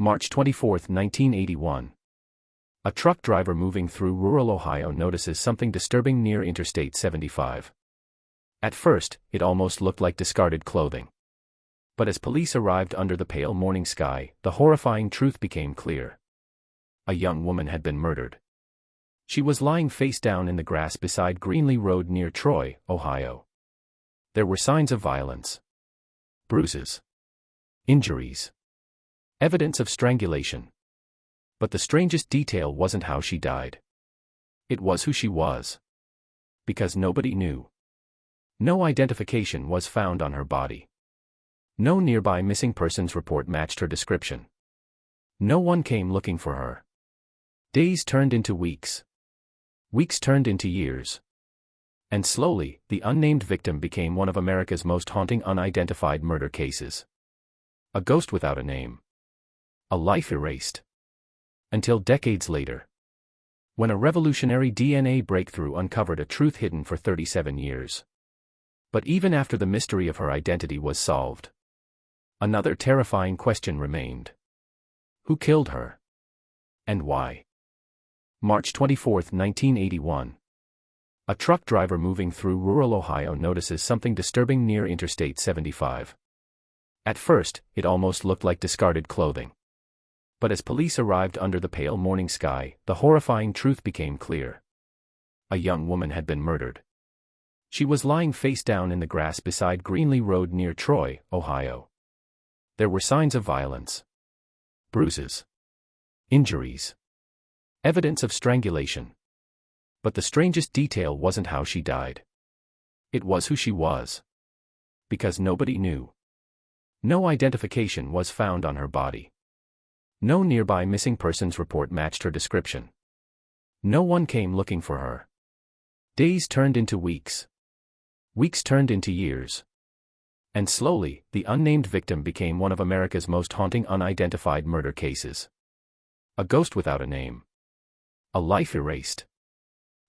March 24, 1981. A truck driver moving through rural Ohio notices something disturbing near Interstate 75. At first, it almost looked like discarded clothing. But as police arrived under the pale morning sky, the horrifying truth became clear. A young woman had been murdered. She was lying face down in the grass beside Greenlee Road near Troy, Ohio. There were signs of violence. Bruises. Injuries. Evidence of strangulation. But the strangest detail wasn't how she died. It was who she was. Because nobody knew. No identification was found on her body. No nearby missing persons report matched her description. No one came looking for her. Days turned into weeks. Weeks turned into years. And slowly, the unnamed victim became one of America's most haunting unidentified murder cases. A ghost without a name. A life erased. Until decades later. When a revolutionary DNA breakthrough uncovered a truth hidden for 37 years. But even after the mystery of her identity was solved, another terrifying question remained. Who killed her? And why? March 24, 1981. A truck driver moving through rural Ohio notices something disturbing near Interstate 75. At first, it almost looked like discarded clothing. But as police arrived under the pale morning sky, the horrifying truth became clear. A young woman had been murdered. She was lying face down in the grass beside Greenlee Road near Troy, Ohio. There were signs of violence. Bruises. Injuries. Evidence of strangulation. But the strangest detail wasn't how she died. It was who she was. Because nobody knew. No identification was found on her body. No nearby missing persons report matched her description. No one came looking for her. Days turned into weeks. Weeks turned into years. And slowly, the unnamed victim became one of America's most haunting unidentified murder cases. A ghost without a name. A life erased.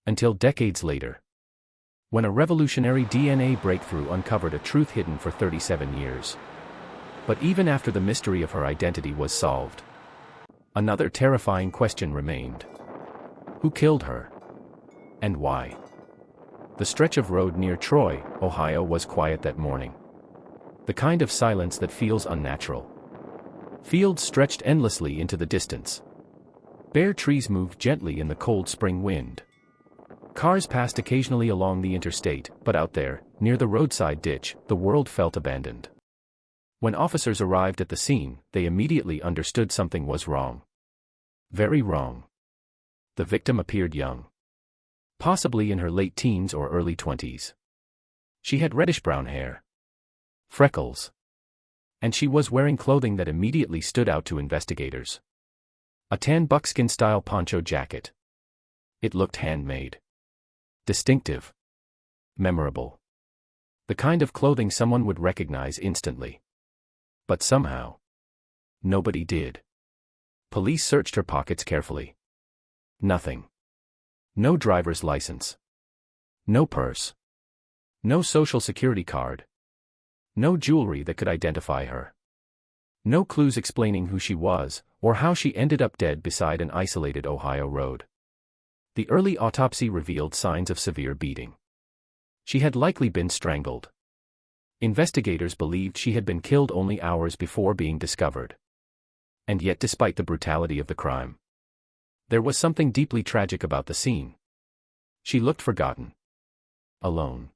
Until decades later. When a revolutionary DNA breakthrough uncovered a truth hidden for 37 years. But even after the mystery of her identity was solved, another terrifying question remained. Who killed her? And why? The stretch of road near Troy, Ohio was quiet that morning. The kind of silence that feels unnatural. Fields stretched endlessly into the distance. Bare trees moved gently in the cold spring wind. Cars passed occasionally along the interstate, but out there, near the roadside ditch, the world felt abandoned. When officers arrived at the scene, they immediately understood something was wrong. Very wrong. The victim appeared young. Possibly in her late teens or early 20s. She had reddish-brown hair. Freckles. And she was wearing clothing that immediately stood out to investigators. A tan buckskin-style poncho jacket. It looked handmade. Distinctive. Memorable. The kind of clothing someone would recognize instantly. But somehow, nobody did. Police searched her pockets carefully. Nothing. No driver's license. No purse. No social security card. No jewelry that could identify her. No clues explaining who she was, or how she ended up dead beside an isolated Ohio road. The early autopsy revealed signs of severe beating. She had likely been strangled. Investigators believed she had been killed only hours before being discovered. And yet, despite the brutality of the crime, there was something deeply tragic about the scene. She looked forgotten. Alone.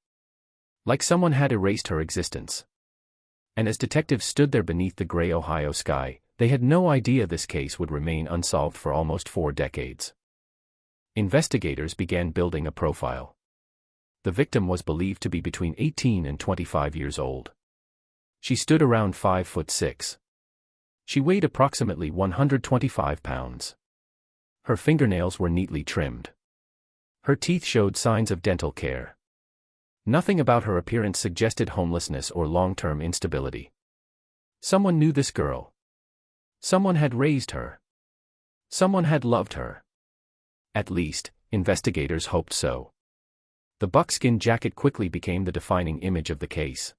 Like someone had erased her existence. And as detectives stood there beneath the gray Ohio sky, they had no idea this case would remain unsolved for almost 4 decades. Investigators began building a profile. The victim was believed to be between 18 and 25 years old. She stood around 5'6". She weighed approximately 125 pounds. Her fingernails were neatly trimmed. Her teeth showed signs of dental care. Nothing about her appearance suggested homelessness or long-term instability. Someone knew this girl. Someone had raised her. Someone had loved her. At least, investigators hoped so. The buckskin jacket quickly became the defining image of the case.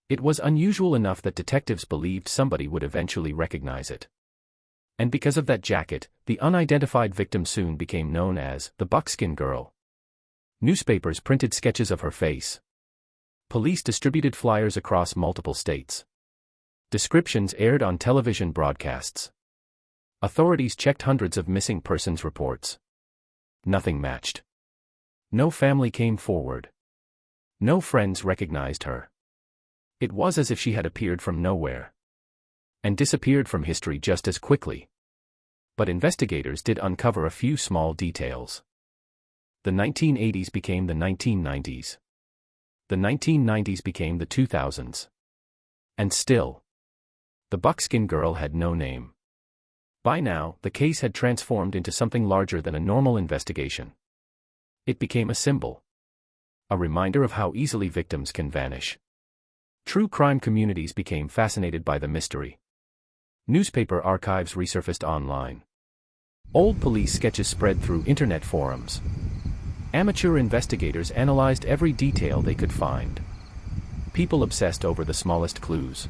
It was unusual enough that detectives believed somebody would eventually recognize it. And because of that jacket, the unidentified victim soon became known as the Buckskin Girl. Newspapers printed sketches of her face. Police distributed flyers across multiple states. Descriptions aired on television broadcasts. Authorities checked hundreds of missing persons reports. Nothing matched. No family came forward. No friends recognized her. It was as if she had appeared from nowhere and disappeared from history just as quickly. But investigators did uncover a few small details. The 1980s became the 1990s. The 1990s became the 2000s. And still, the Buckskin Girl had no name. By now, the case had transformed into something larger than a normal investigation. It became a symbol. A reminder of how easily victims can vanish. True crime communities became fascinated by the mystery. Newspaper archives resurfaced online. Old police sketches spread through internet forums. Amateur investigators analyzed every detail they could find. People obsessed over the smallest clues.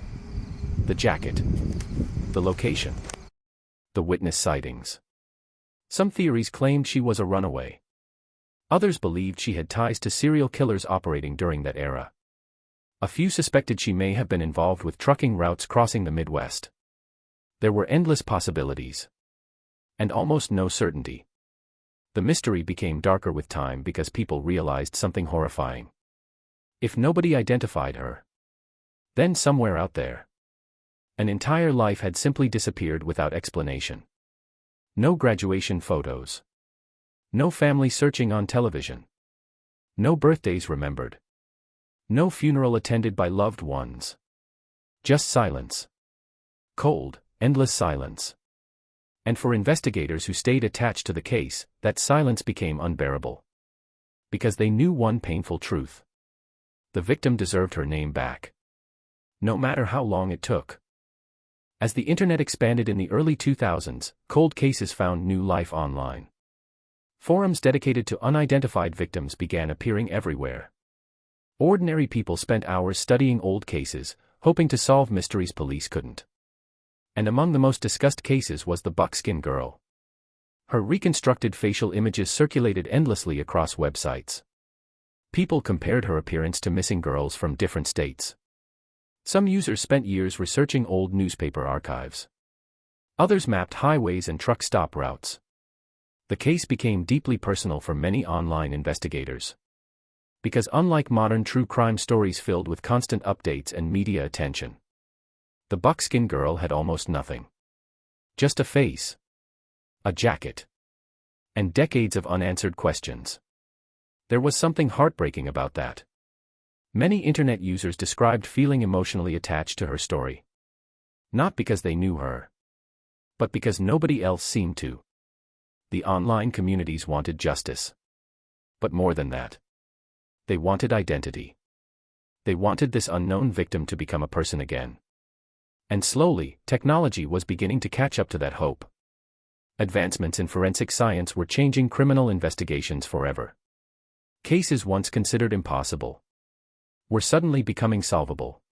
The jacket. The location. The witness sightings. Some theories claimed she was a runaway. Others believed she had ties to serial killers operating during that era. A few suspected she may have been involved with trucking routes crossing the Midwest. There were endless possibilities. And almost no certainty. The mystery became darker with time because people realized something horrifying. If nobody identified her, then somewhere out there, an entire life had simply disappeared without explanation. No graduation photos. No family searching on television. No birthdays remembered. No funeral attended by loved ones. Just silence. Cold, endless silence. And for investigators who stayed attached to the case, that silence became unbearable. Because they knew one painful truth. The victim deserved her name back. No matter how long it took. As the internet expanded in the early 2000s, cold cases found new life online. Forums dedicated to unidentified victims began appearing everywhere. Ordinary people spent hours studying old cases, hoping to solve mysteries police couldn't. And among the most discussed cases was the Buckskin Girl. Her reconstructed facial images circulated endlessly across websites. People compared her appearance to missing girls from different states. Some users spent years researching old newspaper archives. Others mapped highways and truck stop routes. The case became deeply personal for many online investigators. Because unlike modern true crime stories filled with constant updates and media attention, the Buckskin Girl had almost nothing. Just a face. A jacket. And decades of unanswered questions. There was something heartbreaking about that. Many internet users described feeling emotionally attached to her story. Not because they knew her, but because nobody else seemed to. The online communities wanted justice. But more than that. They wanted identity. They wanted this unknown victim to become a person again. And slowly, technology was beginning to catch up to that hope. Advancements in forensic science were changing criminal investigations forever. Cases once considered impossible were suddenly becoming solvable.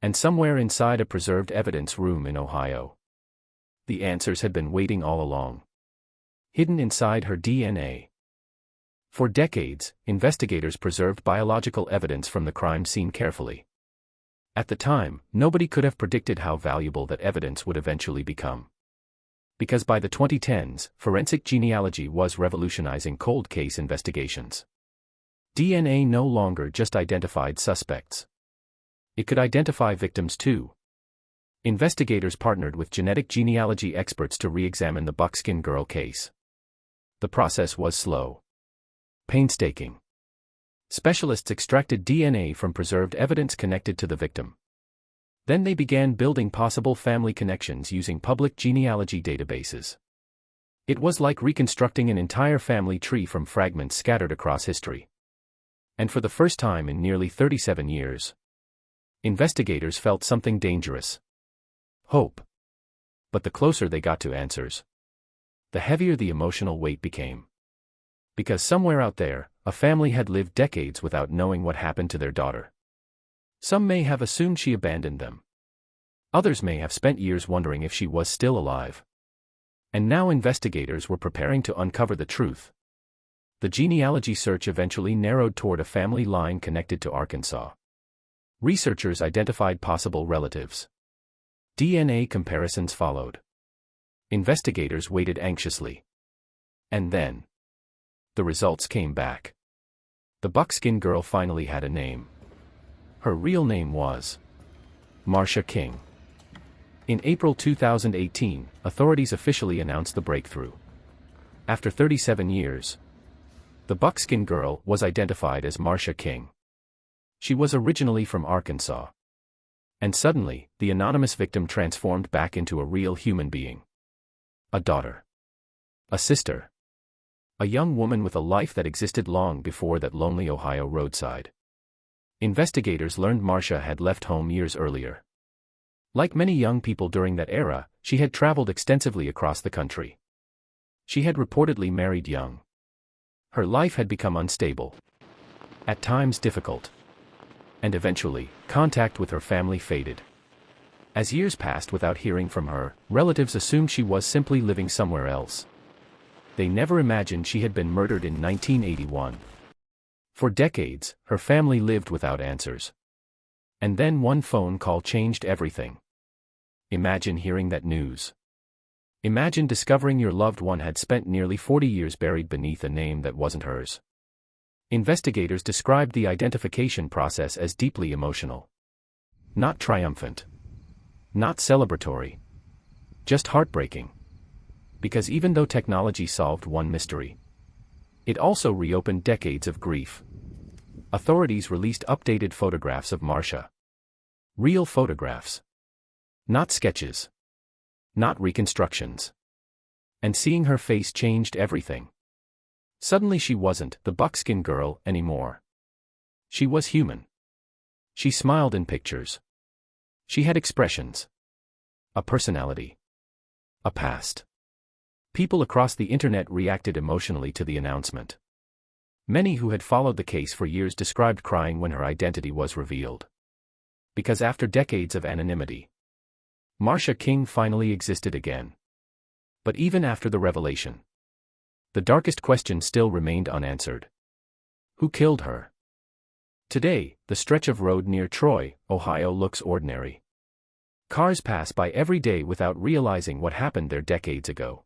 And somewhere inside a preserved evidence room in Ohio, the answers had been waiting all along. Hidden inside her DNA. For decades, investigators preserved biological evidence from the crime scene carefully. At the time, nobody could have predicted how valuable that evidence would eventually become. Because by the 2010s, forensic genealogy was revolutionizing cold case investigations. DNA no longer just identified suspects. It could identify victims too. Investigators partnered with genetic genealogy experts to re-examine the Buckskin Girl case. The process was slow. Painstaking. Specialists extracted DNA from preserved evidence connected to the victim. Then they began building possible family connections using public genealogy databases. It was like reconstructing an entire family tree from fragments scattered across history. And for the first time in nearly 37 years, investigators felt something dangerous. Hope. But the closer they got to answers, the heavier the emotional weight became. Because somewhere out there, a family had lived decades without knowing what happened to their daughter. Some may have assumed she abandoned them. Others may have spent years wondering if she was still alive. And now investigators were preparing to uncover the truth. The genealogy search eventually narrowed toward a family line connected to Arkansas. Researchers identified possible relatives. DNA comparisons followed. Investigators waited anxiously. And then, the results came back. The Buckskin Girl finally had a name. Her real name was Marcia King. In April 2018, authorities officially announced the breakthrough. After 37 years, the Buckskin Girl was identified as Marcia King. She was originally from Arkansas. And suddenly, the anonymous victim transformed back into a real human being. A daughter. A sister. A young woman with a life that existed long before that lonely Ohio roadside. Investigators learned Marcia had left home years earlier. Like many young people during that era, she had traveled extensively across the country. She had reportedly married young. Her life had become unstable. At times difficult. And eventually, contact with her family faded. As years passed without hearing from her, relatives assumed she was simply living somewhere else. They never imagined she had been murdered in 1981. For decades, her family lived without answers. And then one phone call changed everything. Imagine hearing that news. Imagine discovering your loved one had spent nearly 40 years buried beneath a name that wasn't hers. Investigators described the identification process as deeply emotional. Not triumphant. Not celebratory. Just heartbreaking. Because even though technology solved one mystery, it also reopened decades of grief. Authorities released updated photographs of Marcia. Real photographs. Not sketches. Not reconstructions. And seeing her face changed everything. Suddenly she wasn't the Buckskin Girl anymore. She was human. She smiled in pictures. She had expressions. A personality. A past. People across the internet reacted emotionally to the announcement. Many who had followed the case for years described crying when her identity was revealed. Because after decades of anonymity, Marcia King finally existed again. But even after the revelation, the darkest question still remained unanswered. Who killed her? Today, the stretch of road near Troy, Ohio looks ordinary. Cars pass by every day without realizing what happened there decades ago.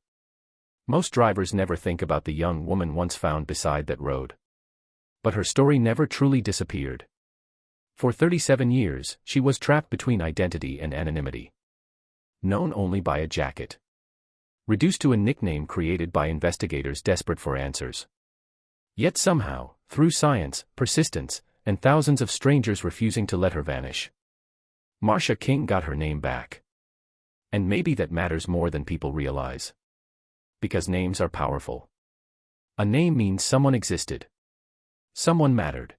Most drivers never think about the young woman once found beside that road. But her story never truly disappeared. For 37 years, she was trapped between identity and anonymity. Known only by a jacket. Reduced to a nickname created by investigators desperate for answers. Yet somehow, through science, persistence, and thousands of strangers refusing to let her vanish, Marcia King got her name back. And maybe that matters more than people realize. Because names are powerful. A name means someone existed. Someone mattered.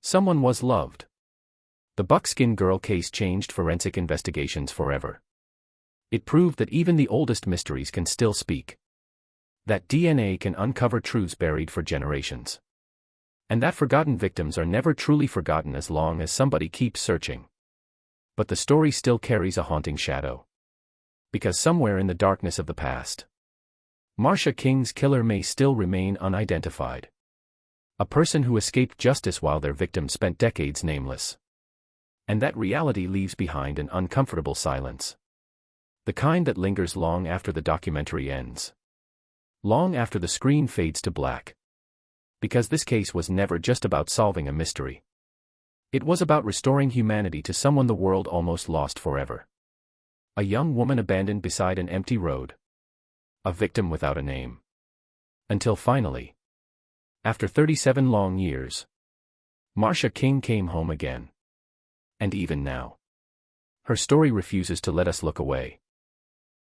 Someone was loved. The Buckskin Girl case changed forensic investigations forever. It proved that even the oldest mysteries can still speak. That DNA can uncover truths buried for generations. And that forgotten victims are never truly forgotten as long as somebody keeps searching. But the story still carries a haunting shadow. Because somewhere in the darkness of the past, Marcia King's killer may still remain unidentified. A person who escaped justice while their victim spent decades nameless. And that reality leaves behind an uncomfortable silence. The kind that lingers long after the documentary ends. Long after the screen fades to black. Because this case was never just about solving a mystery. It was about restoring humanity to someone the world almost lost forever. A young woman abandoned beside an empty road. A victim without a name. Until finally, after 37 long years, Marcia King came home again. And even now, her story refuses to let us look away.